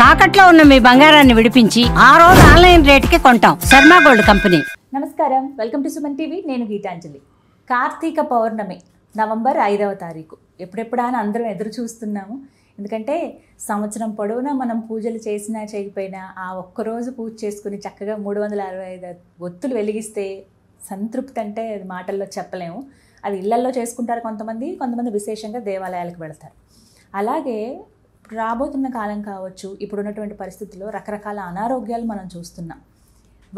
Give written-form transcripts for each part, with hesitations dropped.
తాకట్లో ఉన్న మీ బంగారాన్ని విడిపించి ఆ రోజు ఆన్లైన్ రేటుకి కొంటాం. Sharma gold company. నమస్కారం, వెల్కమ్ టు సుమన్ టీవీ. నేను గీతాంజలి. కార్తీక పౌర్ణమి నవంబర్ 5వ తారీఖు ఎప్పుడెప్పుడా అని అందరం ఎదురు చూస్తున్నాము. ఎందుకంటే సంవత్సరం పొడవునా మనం పూజలు చేసినా చేయకపోయినా ఆ ఒక్కరోజు పూజ చేసుకుని చక్కగా 365 ఒత్తులు వెలిగిస్తే సంతృప్తి అంటే అది మాటల్లో చెప్పలేము. అది ఇళ్లల్లో చేసుకుంటారు కొంతమంది విశేషంగా దేవాలయాలకు వెళ్తారు. అలాగే రాబోతున్న కాలం కావచ్చు, ఇప్పుడున్నటువంటి పరిస్థితుల్లో రకరకాల అనారోగ్యాలు మనం చూస్తున్నాం.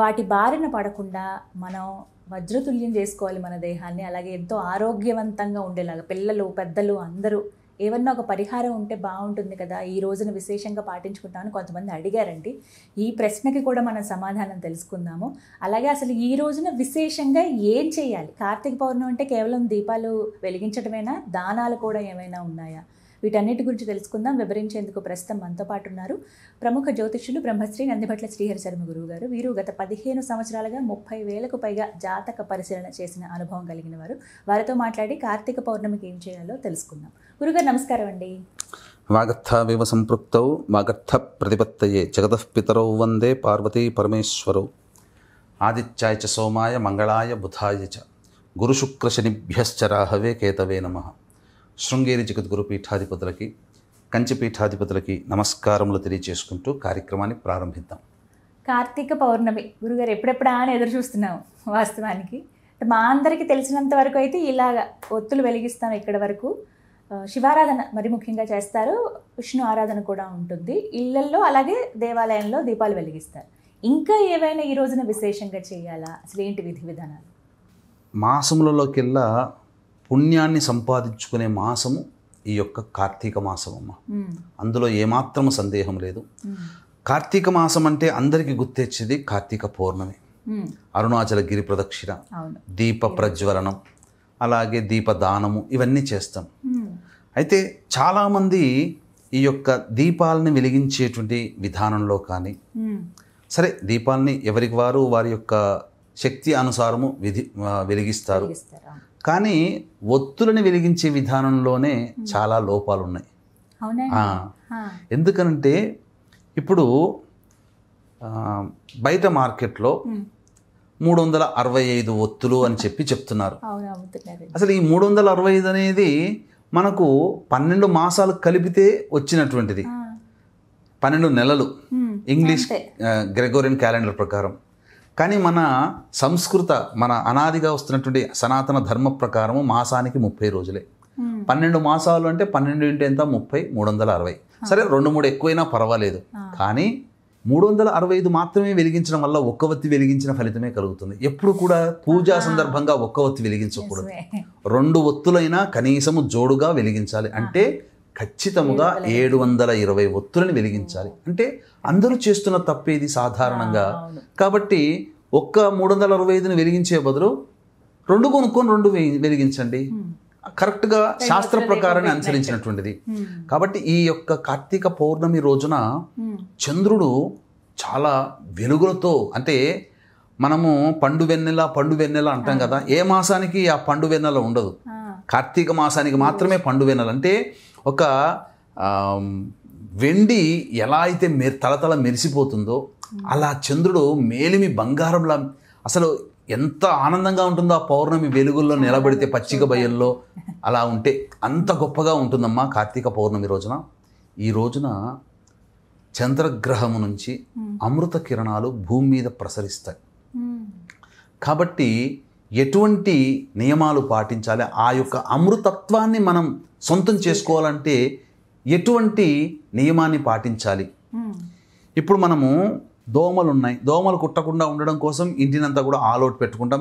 వాటి బారిన పడకుండా మనం వజ్రతుల్యం చేసుకోవాలి మన దేహాన్ని. అలాగే ఎంతో ఆరోగ్యవంతంగా ఉండేలాగా పిల్లలు పెద్దలు అందరూ ఏమన్నా ఒక పరిహారం ఉంటే బాగుంటుంది కదా, ఈ రోజున విశేషంగా పాటించుకుంటామని కొంతమంది అడిగారండి. ఈ ప్రశ్నకి కూడా మనం సమాధానం తెలుసుకుందాము. అలాగే అసలు ఈ రోజున విశేషంగా ఏం చేయాలి? కార్తీక పౌర్ణమి అంటే కేవలం దీపాలు వెలిగించడమేనా? దానాలు కూడా ఏమైనా ఉన్నాయా? వీటన్నిటి గురించి తెలుసుకుందాం. వివరించేందుకు ప్రస్తుతం మనతో పాటు ఉన్నారు ప్రముఖ జ్యోతిష్యులు బ్రహ్మశ్రీ నందిభట్ల శ్రీహరి శర్మ గురువు గారు. వీరు గత 15 సంవత్సరాలుగా 30,000కు పైగా జాతక పరిశీలన చేసిన అనుభవం కలిగిన వారు. వారితో మాట్లాడి కార్తీక పౌర్ణమికి ఏం చేయాలో తెలుసుకుందాం. గురుగారు నమస్కారం అండి. వాగర్థావివ సంపృక్తౌ వాగర్థ ప్రతిపత్తయే జగతః పితరౌ వందే పార్వతీ పరమేశ్వరౌ. ఆదిత్యాయ చ సోమాయ మంగళాయ బుధాయ చ గురుశుక్రశనిభ్యశ్చ రాహవే కేతవే నమః. శృంగేరి జగద్గురు పీఠాధిపతులకి, కంచి పీఠాధిపతులకి నమస్కారములు తెలియజేసుకుంటూ కార్యక్రమాన్ని ప్రారంభిద్దాం. కార్తీక పౌర్ణమి గురుగారు ఎప్పుడెప్పుడా అని ఎదురు చూస్తున్నాము. వాస్తవానికి మా అందరికీ తెలిసినంత వరకు అయితే ఇలాగ ఒత్తులు వెలిగిస్తాం. ఇక్కడ వరకు శివారాధన మరి ముఖ్యంగా చేస్తారు, విష్ణు ఆరాధన కూడా ఉంటుంది ఇళ్లల్లో, అలాగే దేవాలయంలో దీపాలు వెలిగిస్తారు. ఇంకా ఏవైనా ఈ రోజున విశేషంగా చేయాలా? అసలు ఏంటి విధి విధానాలు? మాసములలోకెల్లా పుణ్యాన్ని సంపాదించుకునే మాసము ఈ యొక్క కార్తీక మాసం అమ్మ. అందులో ఏమాత్రము సందేహం లేదు. కార్తీక మాసం అంటే అందరికీ గుర్తొచ్చేది కార్తీక పౌర్ణమి, అరుణాచల గిరి ప్రదక్షిణ, దీప ప్రజ్వలనం, అలాగే దీపదానము, ఇవన్నీ చేస్తాం. అయితే చాలామంది ఈ యొక్క దీపాలని వెలిగించేటువంటి విధానంలో కానీ, సరే దీపాలని ఎవరికి వారు వారి యొక్క శక్తి అనుసారము వెలిగిస్తారు. కానీ ఒత్తులని వెలిగించే విధానంలోనే చాలా లోపాలు ఉన్నాయి. ఎందుకనంటే ఇప్పుడు బయట మార్కెట్లో 365 ఒత్తులు అని చెప్తున్నారు. అసలు ఈ 365 అనేది మనకు 12 మాసాలు కలిపితే వచ్చినటువంటిది, 12 నెలలు ఇంగ్లీష్ గ్రెగోరియన్ క్యాలెండర్ ప్రకారం. కానీ మన సంస్కృత, మన అనాదిగా వస్తున్నటువంటి సనాతన ధర్మ ప్రకారము మాసానికి 30 రోజులే. 12 మాసాలు అంటే 12 ఇంటూ ఎంత? 30, 360. సరే 2-3 ఎక్కువైనా పర్వాలేదు. కానీ 365 మాత్రమే వెలిగించడం వల్ల ఒక్క ఒత్తి వెలిగించిన ఫలితమే కలుగుతుంది. ఎప్పుడు కూడా పూజా సందర్భంగా ఒక్క ఒత్తి వెలిగించకూడదు. 2 ఒత్తులైనా కనీసము జోడుగా వెలిగించాలి. అంటే ఖచ్చితముగా 720 ఒత్తులని వెలిగించాలి. అంటే అందరూ చేస్తున్న తప్పేది సాధారణంగా. కాబట్టి ఒక్క 365ని వెలిగించే బదులు 2 కొనుక్కొని 2 వెలిగించండి. కరెక్ట్గా శాస్త్ర ప్రకారాన్ని అనుసరించినటువంటిది. కాబట్టి ఈ యొక్క కార్తీక పౌర్ణమి రోజున చంద్రుడు చాలా వెలుగులతో, అంటే మనము పండు వెన్నెల అంటాం కదా, ఏ మాసానికి ఆ పండు వెన్నెల ఉండదు. కార్తీక మాసానికి మాత్రమే పండు వెన్నెల. అంటే ఒక వెండి ఎలా అయితే తలతల మెరిసిపోతుందో అలా చంద్రుడు మేలిమి బంగారంలా, అసలు ఎంత ఆనందంగా ఉంటుందో ఆ పౌర్ణమి వెలుగుల్లో నిలబడితే, పచ్చిక బయల్లో అలా ఉంటే అంత గొప్పగా ఉంటుందమ్మా కార్తీక పౌర్ణమి రోజున. ఈ రోజున చంద్రగ్రహము నుంచి అమృత కిరణాలు భూమి మీద ప్రసరిస్తాయి. కాబట్టి ఎటువంటి నియమాలు పాటించాలి, ఆ యొక్క అమృతత్వాన్ని మనం సొంతం చేసుకోవాలంటే ఎటువంటి నియమాన్ని పాటించాలి? ఇప్పుడు మనము దోమలు ఉన్నాయి, దోమలు కుట్టకుండా ఉండడం కోసం ఇంటినంతా కూడా ఆల్ అవుట్ పెట్టుకుంటాం,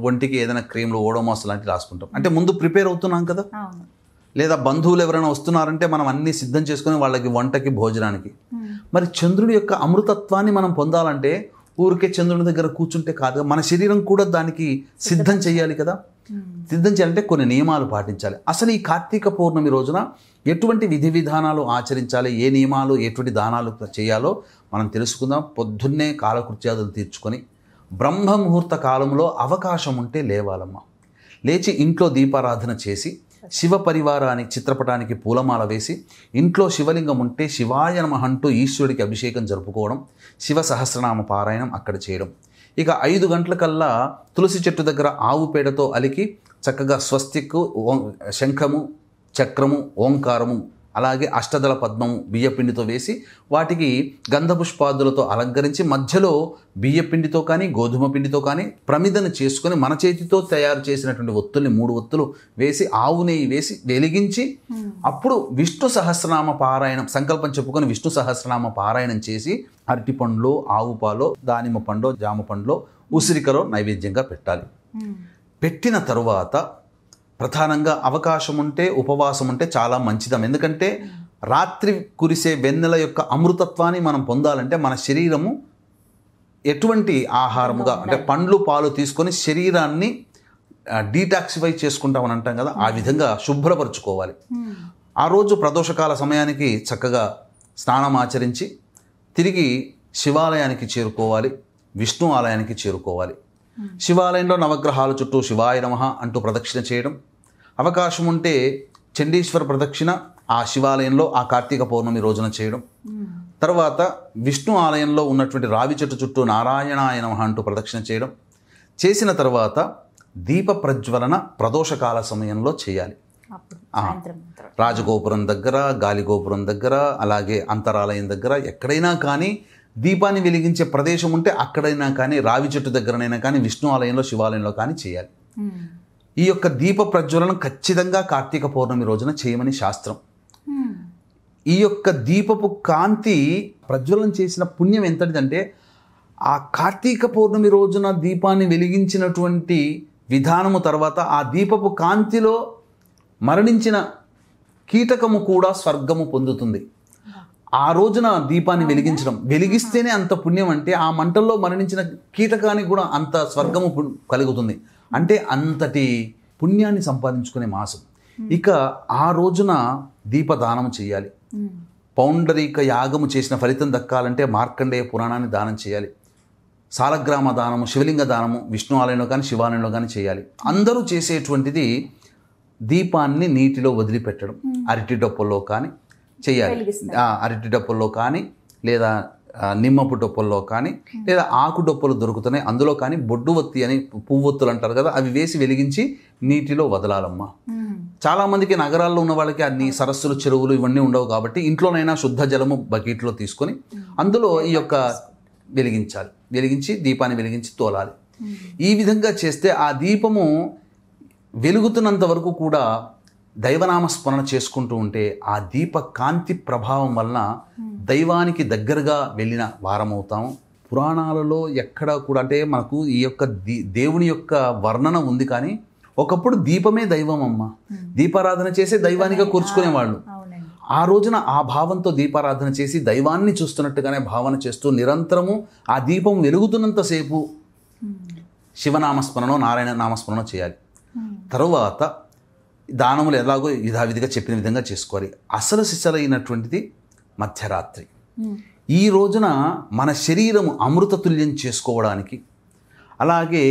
ఒంటికి ఏదైనా క్రీమ్లు, ఓడోమాస్ లాంటివి రాసుకుంటాం. అంటే ముందు ప్రిపేర్ అవుతున్నాం కదా. లేదా బంధువులు ఎవరైనా వస్తున్నారంటే మనం అన్నీ సిద్ధం చేసుకుని వాళ్ళకి వంటకి, భోజనానికి. మరి చంద్రుడి యొక్క అమృతత్వాన్ని మనం పొందాలంటే ఊరికే చంద్రుని దగ్గర కూర్చుంటే కాదు, మన శరీరం కూడా దానికి సిద్ధం చేయాలి కదా. సిద్ధం చేయాలంటే కొన్ని నియమాలు పాటించాలి. అసలు ఈ కార్తీక పౌర్ణమి రోజున ఎటువంటి విధి విధానాలు ఆచరించాలి, ఏ నియమాలు, ఎటువంటి దానాలు చేయాలో మనం తెలుసుకుందాం. పొద్దున్నే కాలకృత్యాదులు తీర్చుకొని బ్రహ్మ ముహూర్త కాలంలో అవకాశం ఉంటే లేవాలమ్మా. లేచి ఇంట్లో దీపారాధన చేసి శివ పరివారానికి చిత్రపటానికి పూలమాల వేసి ఇంట్లో శివలింగం ఉంటే శివాయ నమః అంటూ ఈశ్వరుడికి అభిషేకం జరుపుకోవడం, శివ సహస్రనామ పారాయణం అక్కడ చేయడం. ఇక 5 గంటలకల్లా తులసి చెట్టు దగ్గర ఆవు పేడతో అలికి చక్కగా స్వస్తికు, శంఖము, చక్రము, ఓంకారము, అలాగే అష్టదళ పద్మము బియ్యపిండితో వేసి వాటికి గంధపుష్పాదులతో అలంకరించి మధ్యలో బియ్యపిండితో కానీ గోధుమ పిండితో కానీ ప్రమిదను చేసుకొని మన చేతితో తయారు చేసినటువంటి ఒత్తుల్ని 3 ఒత్తులు వేసి ఆవు నెయ్యి వేసి వెలిగించి అప్పుడు విష్ణు సహస్రనామ పారాయణం సంకల్పం చెప్పుకొని విష్ణు సహస్రనామ పారాయణం చేసి అరటి పండ్లో, ఆవు పాలో, దానిమ్మ పండ్లో, జామ పండ్లో, ఉసిరికలో నైవేద్యంగా పెట్టాలి. పెట్టిన తరువాత ప్రధానంగా అవకాశం ఉంటే ఉపవాసం ఉంటే చాలా మంచిదం. ఎందుకంటే రాత్రి కురిసే వెన్నెల యొక్క అమృతత్వాన్ని మనం పొందాలంటే మన శరీరము ఎటువంటి ఆహారముగా అంటే పండ్లు పాలు తీసుకొని శరీరాన్ని డీటాక్సిఫై చేసుకుంటామని అంటాం కదా, ఆ విధంగా శుభ్రపరచుకోవాలి. ఆ రోజు ప్రదోషకాల సమయానికి చక్కగా స్నానం ఆచరించి తిరిగి శివాలయానికి చేరుకోవాలి, విష్ణు ఆలయానికి చేరుకోవాలి. శివాలయంలో నవగ్రహాల చుట్టూ శివాయ నమః అంటూ ప్రదక్షిణ చేయడం, అవకాశం ఉంటే చండీశ్వర ప్రదక్షిణ ఆ శివాలయంలో ఆ కార్తీక పౌర్ణమి రోజున చేయడం, తర్వాత విష్ణు ఆలయంలో ఉన్నటువంటి రావి చెట్టు చుట్టూ నారాయణాయ నమః అంటూ ప్రదక్షిణ చేయడం. చేసిన తర్వాత దీప ప్రజ్వలన ప్రదోషకాల సమయంలో చేయాలి. రాజగోపురం దగ్గర, గాలిగోపురం దగ్గర, అలాగే అంతరాలయం దగ్గర ఎక్కడైనా కానీ దీపాన్ని వెలిగించే ప్రదేశం ఉంటే అక్కడైనా కానీ, రావి చెట్టు దగ్గరనైనా కానీ, విష్ణు ఆలయంలో, శివాలయంలో కానీ చేయాలి. ఈ యొక్క దీప ప్రజ్వలనం ఖచ్చితంగా కార్తీక పౌర్ణమి రోజున చేయమని శాస్త్రం. ఈ యొక్క దీపపు కాంతి ప్రజ్వలనం చేసిన పుణ్యం ఎంతటిదంటే ఆ కార్తీక పౌర్ణమి రోజున దీపాన్ని వెలిగించినటువంటి విధానము తర్వాత ఆ దీపపు కాంతిలో మరణించిన కీటకము కూడా స్వర్గము పొందుతుంది. ఆ రోజున దీపాన్ని వెలిగిస్తేనే అంత పుణ్యం అంటే ఆ మంటల్లో మరణించిన కీటకానికి కూడా అంత స్వర్గము కలుగుతుంది. అంటే అంతటి పుణ్యాన్ని సంపాదించుకునే మాసం. ఇక ఆ రోజున దీపదానం చేయాలి. పౌండరీక యాగము చేసిన ఫలితం దక్కాలంటే మార్కండేయ పురాణాన్ని దానం చేయాలి. సాలగ్రామ దానము, శివలింగ దానము విష్ణు ఆలయంలో కానీ శివాలయంలో కానీ చేయాలి. అందరూ చేసేటువంటిది దీపాన్ని నీటిలో వదిలిపెట్టడం, అరటి డొప్పల్లో కానీ చేయాలి. అరటి డొప్పల్లో కానీ లేదా నిమ్మపు డొప్పల్లో కానీ లేదా ఆకు డొప్పలు దొరుకుతున్నాయి, అందులో కానీ బొడ్డు ఒత్తి అని పువ్వొత్తులు అంటారు కదా, అవి వేసి వెలిగించి నీటిలో వదలాలమ్మా. చాలామందికి నగరాల్లో ఉన్న వాళ్ళకి అన్ని సరస్సులు, చెరువులు ఇవన్నీ ఉండవు కాబట్టి ఇంట్లోనైనా శుద్ధ జలము బకెట్లో తీసుకొని అందులో ఈ యొక్క వెలిగించాలి. వెలిగించి దీపాన్ని వెలిగించి తోలాలి. ఈ విధంగా చేస్తే ఆ దీపము వెలుగుతున్నంత వరకు కూడా దైవనామస్మరణ చేసుకుంటూ ఉంటే ఆ దీప కాంతి ప్రభావం వలన దైవానికి దగ్గరగా వెళ్ళిన వారమవుతాము. పురాణాలలో ఎక్కడ కూడా అంటే మనకు ఈ యొక్క దేవుని యొక్క వర్ణన ఉంది, కానీ ఒకప్పుడు దీపమే దైవం అమ్మ. దీపారాధన చేసే దైవానిగా కూర్చుకునేవాళ్ళు. ఆ రోజున ఆ భావంతో దీపారాధన చేసి దైవాన్ని చూస్తున్నట్టుగానే భావన చేస్తూ నిరంతరము ఆ దీపం వెలుగుతున్నంతసేపు శివనామస్మరణో నారాయణ నామస్మరణో చేయాలి. తరువాత దానములు ఎలాగో యథావిధిగా చెప్పిన విధంగా చేసుకోవాలి. అసలు సిసలైనటువంటిది మధ్యరాత్రి. ఈ రోజున మన శరీరము అమృతతుల్యం చేసుకోవడానికి, అలాగే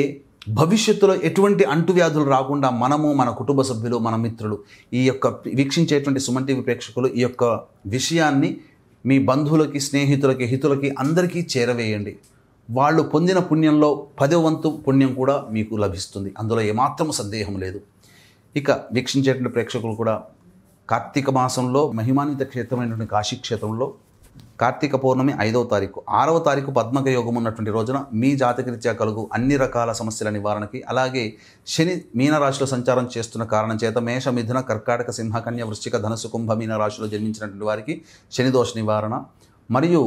భవిష్యత్తులో ఎటువంటి అంటువ్యాధులు రాకుండా మనము, మన కుటుంబ సభ్యులు, మన మిత్రులు, ఈ యొక్క వీక్షించేటువంటి సుమన్ టీవీ ప్రేక్షకులు ఈ యొక్క విషయాన్ని మీ బంధువులకి, స్నేహితులకి, హితులకి అందరికీ చేరవేయండి. వాళ్ళు పొందిన పుణ్యంలో 10వ వంతు పుణ్యం కూడా మీకు లభిస్తుంది. అందులో ఏమాత్రం సందేహం లేదు. ఇక వీక్షించేటువంటి ప్రేక్షకులు కూడా కార్తీక మాసంలో మహిమాన్విత క్షేత్రమైనటువంటి కాశీ క్షేత్రంలో కార్తీక పౌర్ణమి 5వ తారీఖు, 6వ తారీఖు పద్మక యోగం ఉన్నటువంటి రోజున మీ జాతకరీత్యా కలుగు అన్ని రకాల సమస్యల నివారణకి, అలాగే శని మీనరాశిలో సంచారం చేస్తున్న కారణం చేత మేష, మిథున, కర్కాటక, సింహ, కన్య, వృశ్చిక, ధనుసు, కుంభ, మీనరాశిలో జన్మించినటువంటి వారికి శనిదోష నివారణ, మరియు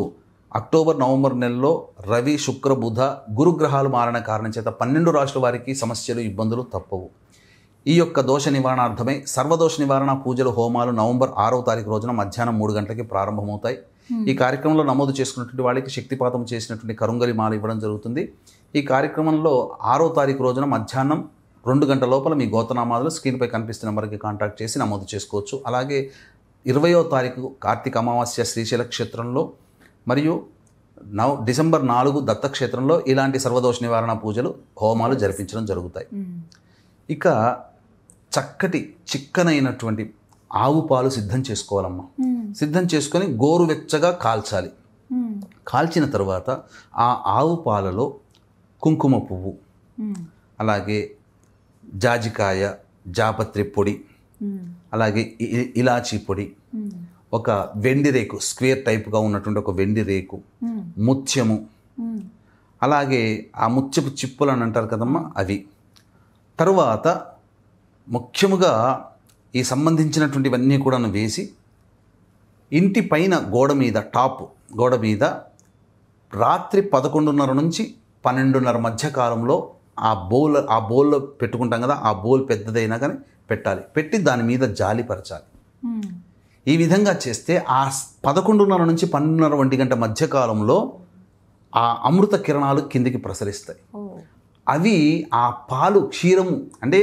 అక్టోబర్, నవంబర్ నెలలో రవి, శుక్ర, బుధ, గురుగ్రహాలు మారిన కారణం చేత 12 రాశుల వారికి సమస్యలు, ఇబ్బందులు తప్పవు. ఈ యొక్క దోష నివారణార్థమై సర్వదోష నివారణ పూజలు, హోమాలు నవంబర్ 6వ తారీఖు రోజున మధ్యాహ్నం 3 గంటలకి ప్రారంభమవుతాయి. ఈ కార్యక్రమంలో నమోదు చేసుకున్నటువంటి వాళ్ళకి శక్తిపాతం చేసినటువంటి కరుంగలి మాల ఇవ్వడం జరుగుతుంది. ఈ కార్యక్రమంలో 6వ తారీఖు రోజున మధ్యాహ్నం 2 గంటల లోపల మీ గోతనామాదులు స్క్రీన్పై కనిపిస్తున్న నెంబర్కి కాంటాక్ట్ చేసి నమోదు చేసుకోవచ్చు. అలాగే 20వ తారీఖు కార్తీక అమావాస్య శ్రీశైల క్షేత్రంలో, మరియు డిసెంబర్ 4 దత్తక్షేత్రంలో ఇలాంటి సర్వదోష నివారణ పూజలు, హోమాలు జరిపించడం జరుగుతాయి. ఇక చక్కటి చిక్కనైనటువంటి ఆవు పాలు సిద్ధం చేసుకోవాలమ్మా. సిద్ధం చేసుకొని గోరువెచ్చగా కాల్చాలి. కాల్చిన తర్వాత ఆ ఆవు పాలలో కుంకుమ పువ్వు, అలాగే జాజికాయ, జాపత్రి పొడి, అలాగే ఇలాచీ పొడి, ఒక వెండి రేకు, స్క్వేర్ టైప్గా ఉన్నటువంటి ఒక వెండి రేకు, ముత్యము, అలాగే ఆ ముత్యపు చిప్పులు అని అంటారు కదమ్మా అవి. తరువాత ముఖ్యముగా ఈ సంబంధించినటువంటివన్నీ కూడా వేసి ఇంటి పైన గోడ మీద రాత్రి 11:30 నుంచి 12:30 మధ్య కాలంలో ఆ బౌల్లో పెట్టుకుంటాం కదా, ఆ బౌల్ పెద్దదైనా కానీ పెట్టాలి. పెట్టి దాని మీద జాలిపరచాలి. ఈ విధంగా చేస్తే ఆ 11:30 నుంచి 12:30 1 గంట మధ్య కాలంలో ఆ అమృత కిరణాలు కిందికి ప్రసరిస్తాయి. అవి ఆ పాలు, క్షీరము అంటే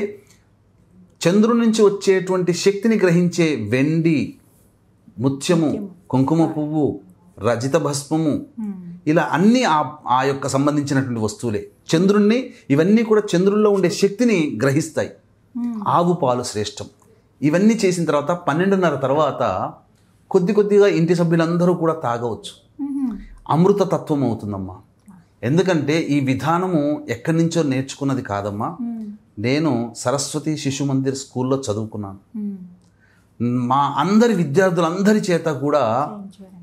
చంద్రుడి నుంచి వచ్చేటువంటి శక్తిని గ్రహించే వెండి, ముత్యము, కుంకుమ పువ్వు, రజిత భస్మము, ఇలా అన్నీ ఆ యొక్క సంబంధించినటువంటి వస్తువులే. చంద్రుణ్ణి, ఇవన్నీ కూడా చంద్రుల్లో ఉండే శక్తిని గ్రహిస్తాయి. ఆవు పాలు శ్రేష్టం. ఇవన్నీ చేసిన తర్వాత 12:30 తర్వాత కొద్దిగా ఇంటి సభ్యులందరూ కూడా తాగవచ్చు. అమృత తత్వం అవుతుందమ్మా. ఎందుకంటే ఈ విధానము ఎక్కడి నుంచో నేర్చుకున్నది కాదమ్మా. నేను సరస్వతి శిశు మందిర్ స్కూల్లో చదువుకున్నాను. మా అందరి విద్యార్థులందరి చేత కూడా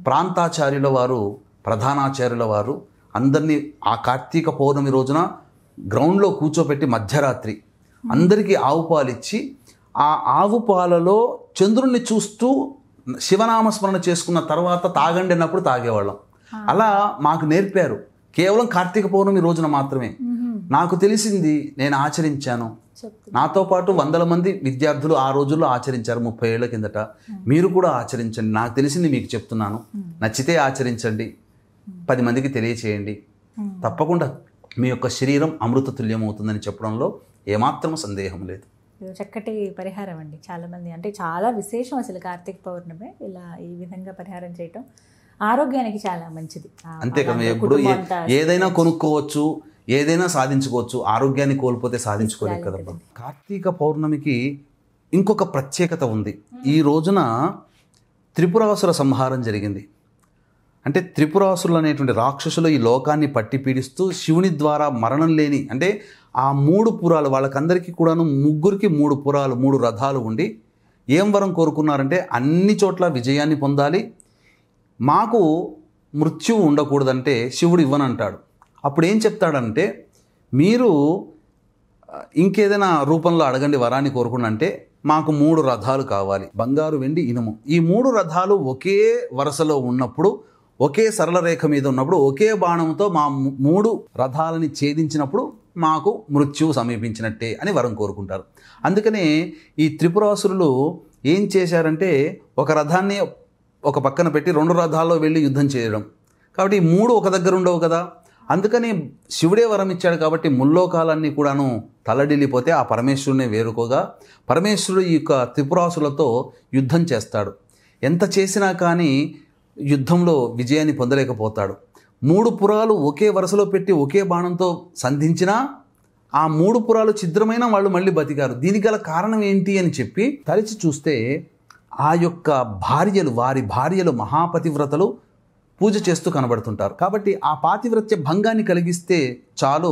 ప్రాంతాచార్యుల వారు, ప్రధానాచార్యుల వారు అందరినీ ఆ కార్తీక పౌర్ణమి రోజున గ్రౌండ్లో కూర్చోపెట్టి మధ్యరాత్రి అందరికీ ఆవు పాలు ఇచ్చి, ఆ ఆవు పాలలో చంద్రుణ్ణి చూస్తూ శివనామస్మరణ చేసుకున్న తర్వాత తాగండి అన్నప్పుడు తాగేవాళ్ళం. అలా మాకు నేర్పారు. కేవలం కార్తీక పౌర్ణమి రోజున మాత్రమే. నాకు తెలిసింది, నేను ఆచరించాను. నాతో పాటు 100 మంది విద్యార్థులు ఆ రోజుల్లో ఆచరించారు 30 ఏళ్ల కిందట. మీరు కూడా ఆచరించండి. నాకు తెలిసింది మీకు చెప్తున్నాను. నచ్చితే ఆచరించండి, 10 మందికి తెలియచేయండి. తప్పకుండా మీ యొక్క శరీరం అమృత తుల్యం అవుతుందని చెప్పడంలో ఏమాత్రం సందేహం లేదు. చక్కటి పరిహారం అండి. చాలామంది అంటే చాలా విశేషం అసలు కార్తీక పౌర్ణమి ఇలా ఈ విధంగా పరిహారం చేయటం ఆరోగ్యానికి చాలా మంచిది. అంతే కదా, ఎప్పుడు ఏదైనా కొనుక్కోవచ్చు, ఏదైనా సాధించుకోవచ్చు, ఆరోగ్యాన్ని కోల్పోతే సాధించుకోలేదు కదమ్మా. కార్తీక పౌర్ణమికి ఇంకొక ప్రత్యేకత ఉంది. ఈ రోజున త్రిపురాసుర సంహారం జరిగింది. అంటే త్రిపురాసురులు అనేటువంటి రాక్షసులు ఈ లోకాన్ని పట్టి పీడిస్తూ శివుని ద్వారా మరణం లేని, అంటే ఆ 3 పురాలు వాళ్ళకందరికీ కూడాను, ముగ్గురికి 3 పురాలు, 3 రథాలు ఉండి ఏం వరం కోరుకున్నారంటే అన్ని చోట్ల విజయాన్ని పొందాలి, మాకు మృత్యువు ఉండకూడదంటే శివుడు ఇవ్వనంటాడు. అప్పుడు ఏం చెప్తాడంటే, మీరు ఇంకేదైనా రూపంలో అడగండి వరాన్ని కోరుకుని, అంటే మాకు 3 రథాలు కావాలి, బంగారు, వెండి, ఇనుము. ఈ 3 రథాలు ఒకే వరుసలో ఉన్నప్పుడు, ఒకే సరళ రేఖ మీద ఉన్నప్పుడు, ఒకే బాణంతో మా 3 రథాలని ఛేదించినప్పుడు మాకు మృత్యువు సమీపించినట్టే అని వరం కోరుకుంటారు. అందుకనే ఈ త్రిపురాసురులు ఏం చేశారంటే, ఒక రథాన్ని ఒక పక్కన పెట్టి 2 రథాల్లో వెళ్ళి యుద్ధం చేయడం. కాబట్టి ఈ 3 ఒక దగ్గర ఉండవు కదా. అందుకని శివుడే వరం ఇచ్చాడు కాబట్టి ముల్లోకాలన్నీ కూడాను తలడిల్లిపోతే ఆ పరమేశ్వరునే వేరుకోగా పరమేశ్వరుడు ఈ యొక్క త్రిపురాసులతో యుద్ధం చేస్తాడు. ఎంత చేసినా కానీ యుద్ధంలో విజయాన్ని పొందలేకపోతాడు. 3 పురాలు ఒకే వరుసలో పెట్టి ఒకే బాణంతో సంధించినా ఆ 3 పురాలు ఛిద్రమైన వాళ్ళు మళ్ళీ బతికారు. దీనికి గల కారణం ఏంటి అని చెప్పి తలిచి చూస్తే ఆ యొక్క వారి భార్యలు మహాపతివ్రతలు పూజ చేస్తూ కనబడుతుంటారు. కాబట్టి ఆ పాతివ్రత్య భంగాన్ని కలిగిస్తే చాలు,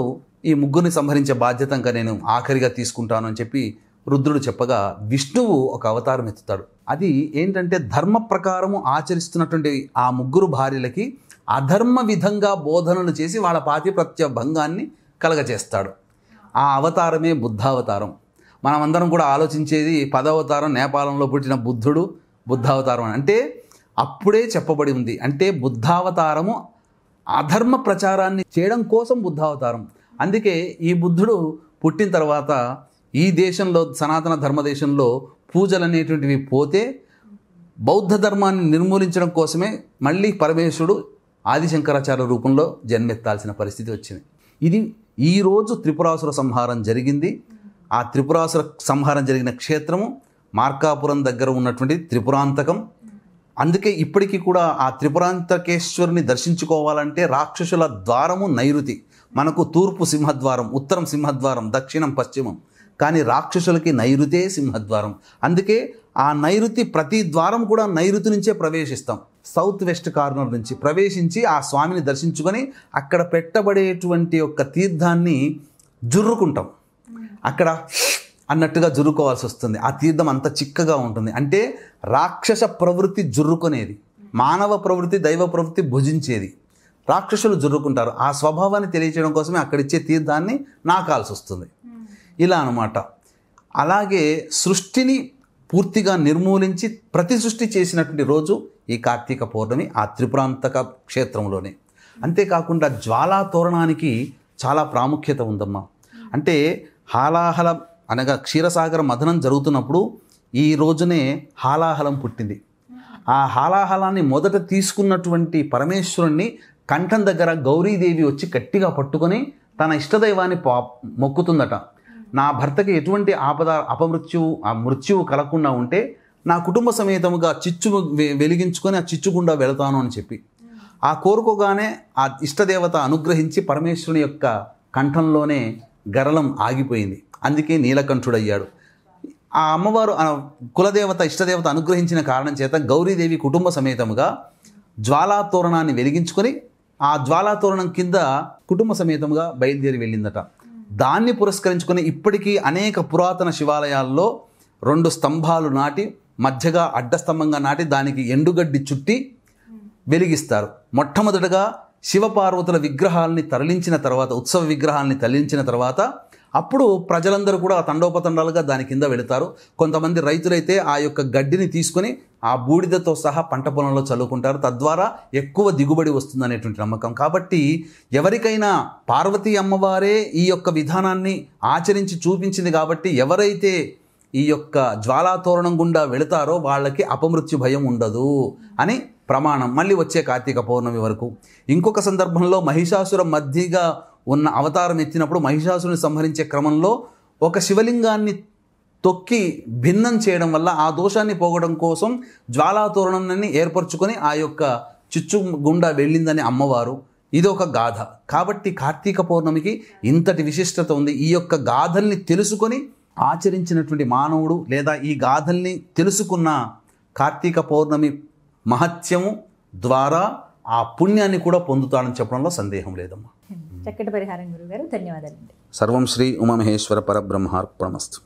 ఈ ముగ్గురిని సంహరించే బాధ్యత ఇంకా నేను ఆఖరిగా తీసుకుంటాను అని చెప్పి రుద్రుడు చెప్పగా విష్ణువు ఒక అవతారం ఎత్తుతాడు. అది ఏంటంటే, ధర్మ ప్రకారము ఆచరిస్తున్నటువంటి ఆ 3 భార్యలకి అధర్మ విధంగా బోధనలు చేసి వాళ్ళ పాతివ్రత్య భంగాన్ని కలగచేస్తాడు. ఆ అవతారమే బుద్ధావతారం. మనమందరం కూడా ఆలోచించేది 10వ అవతారం, నేపాలంలో పుట్టిన బుద్ధావతారం అంటే అప్పుడే చెప్పబడి ఉంది. అంటే బుద్ధావతారము అధర్మ ప్రచారాన్ని చేయడం కోసం బుద్ధావతారం. అందుకే ఈ బుద్ధుడు పుట్టిన తర్వాత ఈ దేశంలో, సనాతన ధర్మదేశంలో పూజలు అనేటువంటివి పోతే బౌద్ధ ధర్మాన్ని నిర్మూలించడం కోసమే మళ్ళీ పరమేశ్వరుడు ఆదిశంకరాచార్య రూపంలో జన్మెత్తాల్సిన పరిస్థితి వచ్చింది. ఇది ఈరోజు త్రిపురాసుర సంహారం జరిగింది. ఆ త్రిపురాసుర సంహారం జరిగిన క్షేత్రము మార్కాపురం దగ్గర ఉన్నటువంటి త్రిపురాంతకం. అందుకే ఇప్పటికీ కూడా ఆ త్రిపురాంతకేశ్వరుని దర్శించుకోవాలంటే రాక్షసుల ద్వారము నైరుతి. మనకు తూర్పు సింహద్వారం, ఉత్తరం సింహద్వారం, దక్షిణం పశ్చిమం. కానీ రాక్షసులకి నైరుతే సింహద్వారం. అందుకే ఆ నైరుతి ప్రతి ద్వారం కూడా నైరుతి నుంచే ప్రవేశిస్తాం. సౌత్ వెస్ట్ కార్నర్ నుంచి ప్రవేశించి ఆ స్వామిని దర్శించుకొని అక్కడ పెట్టబడేటువంటి యొక్క తీర్థాన్ని జుర్రుకుంటాం. అక్కడ అన్నట్టుగా జుర్రుకోవాల్సి వస్తుంది. ఆ తీర్థం అంత చిక్కగా ఉంటుంది. అంటే రాక్షస ప్రవృత్తి జుర్రుకునేది, మానవ ప్రవృత్తి దైవ ప్రవృత్తి భుజించేది. రాక్షసులు జుర్రుకుంటారు. ఆ స్వభావాన్ని తెలియచేయడం కోసమే అక్కడిచ్చే తీర్థాన్ని నాకాల్సి వస్తుంది. ఇలా అన్నమాట. అలాగే సృష్టిని పూర్తిగా నిర్మూలించి ప్రతి సృష్టి చేసినటువంటి రోజు ఈ కార్తీక పౌర్ణమి ఆ త్రిపురాంతక క్షేత్రంలోనే. అంతేకాకుండా జ్వాలా తోరణానికి చాలా ప్రాముఖ్యత ఉందమ్మా. అంటే హాలాహలం అనగా క్షీరసాగర మథనం జరుగుతున్నప్పుడు ఈ రోజునే హాలాహలం పుట్టింది. ఆ హాలాహలాన్ని మొదట తీసుకున్నటువంటి పరమేశ్వరుణ్ణి కంఠం దగ్గర గౌరీదేవి వచ్చి గట్టిగా పట్టుకొని తన ఇష్టదైవాన్ని మొక్కుతుందట. నా భర్తకి ఎటువంటి మృత్యువు కలగకుండా ఉంటే నా కుటుంబ సమేతముగా చిచ్చు వెలిగించుకొని ఆ చిచ్చుగుండా వెళతాను అని చెప్పి ఆ కోరుకోగానే ఆ ఇష్టదేవత అనుగ్రహించి పరమేశ్వరుని యొక్క కంఠంలోనే గరళం ఆగిపోయింది. అందుకే నీలకంఠుడయ్యాడు. ఆ అమ్మవారు కులదేవత ఇష్టదేవత అనుగ్రహించిన కారణం చేత గౌరీదేవి కుటుంబ సమేతముగా జ్వాలాతోరణాన్ని వెలిగించుకొని ఆ జ్వాలాతోరణం కింద కుటుంబ సమేతముగా బయలుదేరి వెళ్ళిందట. దాన్ని పురస్కరించుకొని ఇప్పటికీ అనేక పురాతన శివాలయాల్లో 2 స్తంభాలు నాటి మధ్యగా అడ్డస్తంభంగా నాటి దానికి ఎండుగడ్డి చుట్టి వెలిగిస్తారు. మొట్టమొదటగా శివపార్వతుల విగ్రహాలని తరలించిన తర్వాత, ఉత్సవ విగ్రహాలని తరలించిన తర్వాత అప్పుడు ప్రజలందరూ కూడా తండోపతండాలుగా దాని కింద వెళతారు. కొంతమంది రైతులైతే ఆ యొక్క గడ్డిని తీసుకొని ఆ బూడిదతో సహా పంట పొలంలో చల్లుకుంటారు. తద్వారా ఎక్కువ దిగుబడి వస్తుందనేటువంటి నమ్మకం. కాబట్టి ఎవరికైనా పార్వతీ అమ్మవారే ఈ యొక్క విధానాన్ని ఆచరించి చూపించింది కాబట్టి ఎవరైతే ఈ యొక్క జ్వాలాతోరణం గుండా వెళతారో వాళ్ళకి అపమృత్యు భయం ఉండదు అని ప్రమాణం. మళ్ళీ వచ్చే కార్తీక పౌర్ణమి వరకు. ఇంకొక సందర్భంలో మహిషాసుర మధ్యగా ఉన్న అవతారం ఎత్తినప్పుడు మహిషాసురుని సంహరించే క్రమంలో ఒక శివలింగాన్ని తొక్కి భిన్నం చేయడం వల్ల ఆ దోషాన్ని పోగొట్టడం కోసం జ్వాలాతోరణాన్ని ఏర్పరచుకొని ఆ యొక్క చిచ్చు గుండా వెళ్ళిందని అమ్మవారు. ఇది ఒక గాథ. కాబట్టి కార్తీక పౌర్ణమికి ఇంతటి విశిష్టత ఉంది. ఈ యొక్క గాథల్ని తెలుసుకొని ఆచరించినటువంటి మానవుడు లేదా ఈ గాథల్ని తెలుసుకున్న కార్తీక పౌర్ణమి మహత్యము ద్వారా ఆ పుణ్యాన్ని కూడా పొందుతాడని చెప్పడంలో సందేహం లేదమ్మా. చక్కటి పరిహారం గురుగారు, ధన్యవాదాలండి. సర్వం శ్రీ ఉమామహేశ్వర పరబ్రహ్మార్పణమస్తు.